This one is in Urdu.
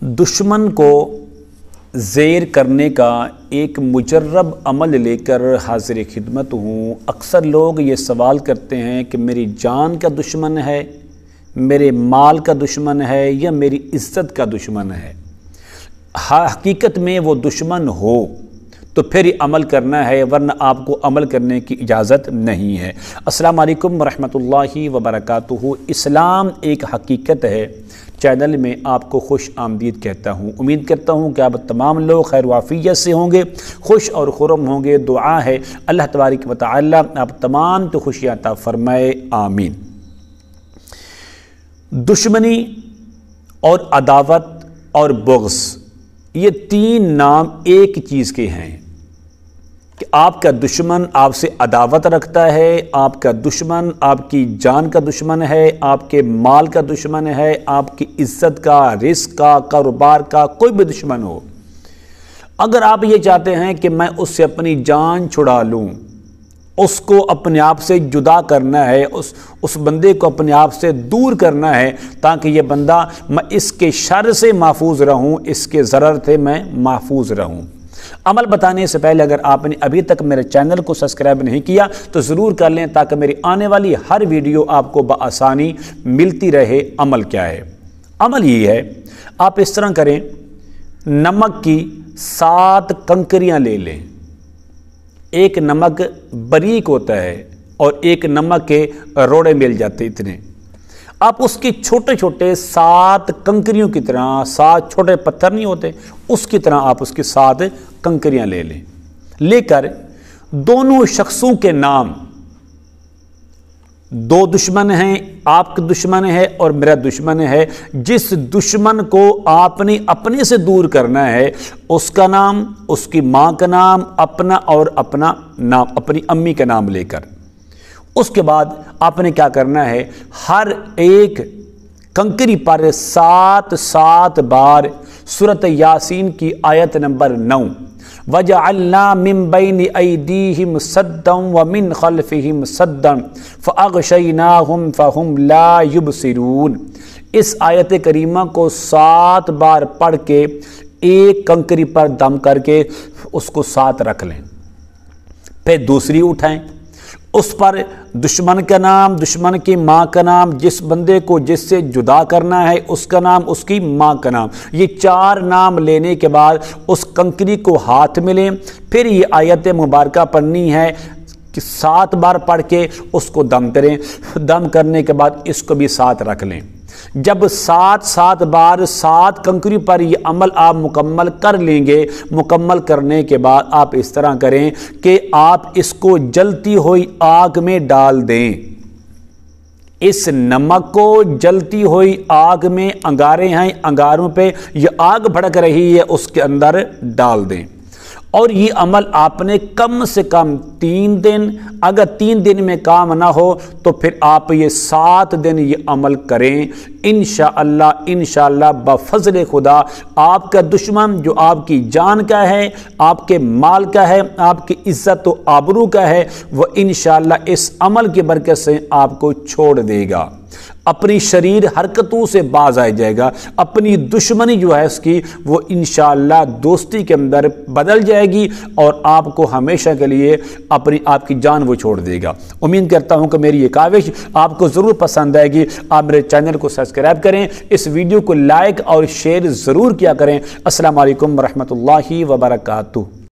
دشمن کو زیر کرنے کا ایک مجرب عمل لے کر حاضر خدمت ہوں۔ اکثر لوگ یہ سوال کرتے ہیں کہ میری جان کا دشمن ہے، میرے مال کا دشمن ہے یا میری عزت کا دشمن ہے۔ حقیقت میں وہ دشمن ہو تو پھر ہی عمل کرنا ہے، ورنہ آپ کو عمل کرنے کی اجازت نہیں ہے۔ السلام علیکم ورحمۃ اللہ وبرکاتہ۔ اسلام ایک حقیقت ہے چینل میں آپ کو خوش آمدید کہتا ہوں۔ امید کرتا ہوں کہ آپ تمام لوگ خیر و عافیت سے ہوں گے، خوش اور خرم ہوں گے۔ دعا ہے اللہ تبارک و تعالی آپ تمام تو خوشیاں عطا فرمائے، آمین۔ دشمنی اور عداوت اور بغض یہ تین نام ایک چیز کے ہیں کہ آپ کا دشمن آپ سے عداوت رکھتا ہے، آپ کا دشمن آپ کی جان کا دشمن ہے، آپ کے مال کا دشمن ہے، آپ کی عزت کا، رزق کا، کاروبار کا کوئی بھی دشمن ہو۔ اگر آپ یہ چاہتے ہیں کہ میں اس سے اپنی جان چھڑا لوں، اس کو اپنے آپ سے جدا کرنا ہے، اس بندے کو اپنے آپ سے دور کرنا ہے تاکہ یہ بندہ میں اس کے شر سے محفوظ رہوں، اس کے ضرر سے میں محفوظ رہوں۔ عمل بتانے سے پہلے اگر آپ نے ابھی تک میرے چینل کو سبسکرائب نہیں کیا تو ضرور کر لیں تاکہ میری آنے والی ہر ویڈیو آپ کو بآسانی ملتی رہے۔ عمل کیا ہے؟ عمل یہ ہے، آپ اس طرح کریں، نمک کی 7 کنکریاں لے لیں۔ ایک نمک باریک ہوتا ہے اور ایک نمک کے روڑے مل جاتے اتنے۔ آپ اس کی چھوٹے چھوٹے 7 کنکریوں کی طرح، 7 چھوٹے پتھر نہیں ہوتے اس کی طرح آپ اس کی 7 کنکریاں لے لیں۔ لے کر دونوں شخصوں کے نام، 2 دشمن ہیں، آپ کا دشمن ہے اور میرا دشمن ہے، جس دشمن کو آپ نے اپنے سے دور کرنا ہے اس کا نام، اس کی ماں کا نام، اپنا اور اپنا نام، اپنی امی کا نام لے کر اس کے بعد آپ نے کیا کرنا ہے، ہر ایک کنکری پر 7 بار سورۃ یاسین کی آیت نمبر 9 وَجَعَلْنَا مِن بَيْنِ أَيْدِيهِمْ سَدًّا وَمِنْ خَلْفِهِمْ سَدًّا فَأَغْشَيْنَاهُمْ فَهُمْ لَا يُبْصِرُونَ۔ اس آیت کریمہ کو 7 بار پڑھ کے ایک کنکری پر دم کر کے اس کو 7 رکھ لیں، پھر دوسری اٹھائیں، اس پر دشمن کا نام، دشمن کی ماں کا نام، جس بندے کو جس سے جدا کرنا ہے اس کا نام، اس کی ماں کا نام، یہ 4 نام لینے کے بعد اس کنکری کو ہاتھ میں لیں۔ پھر یہ آیت مبارکہ پڑھنی ہے کہ 7 بار پڑھ کے اس کو دم کریں، دم کرنے کے بعد اس کو بھی 7 رکھ لیں۔ جب 7 بار 7 کنکری پر یہ عمل آپ مکمل کر لیں گے، مکمل کرنے کے بعد آپ اس طرح کریں کہ آپ اس کو جلتی ہوئی آگ میں ڈال دیں۔ اس نمک کو جلتی ہوئی آگ میں، انگارے ہیں، انگاروں پہ یہ آگ بھڑک رہی ہے اس کے اندر ڈال دیں۔ اور یہ عمل آپ نے کم سے کم 3 دن، اگر 3 دن میں کام نہ ہو تو پھر آپ یہ 7 دن یہ عمل کریں۔ انشاءاللہ بفضل خدا آپ کا دشمن جو آپ کی جان کا ہے، آپ کے مال کا ہے، آپ کی عزت و آبرو کا ہے، وہ انشاءاللہ اس عمل کی برکت سے آپ کو چھوڑ دے گا، اپنی شریر حرکتوں سے باز آ جائے گا، اپنی دشمنی جو ہے اس کی وہ انشاءاللہ دوستی کے اندر بدل جائے گی اور آپ کو ہمیشہ کے لیے آپ کی جان وہ چھوڑ دے گا۔ امید کرتا ہوں کہ میری یہ کاوش آپ کو ضرور پسند آئے گی۔ آپ میرے چینل کو سبسکرائب کریں، اس ویڈیو کو لائک اور شیئر ضرور کیا کریں۔ السلام علیکم ورحمۃ اللہ وبرکاتہ۔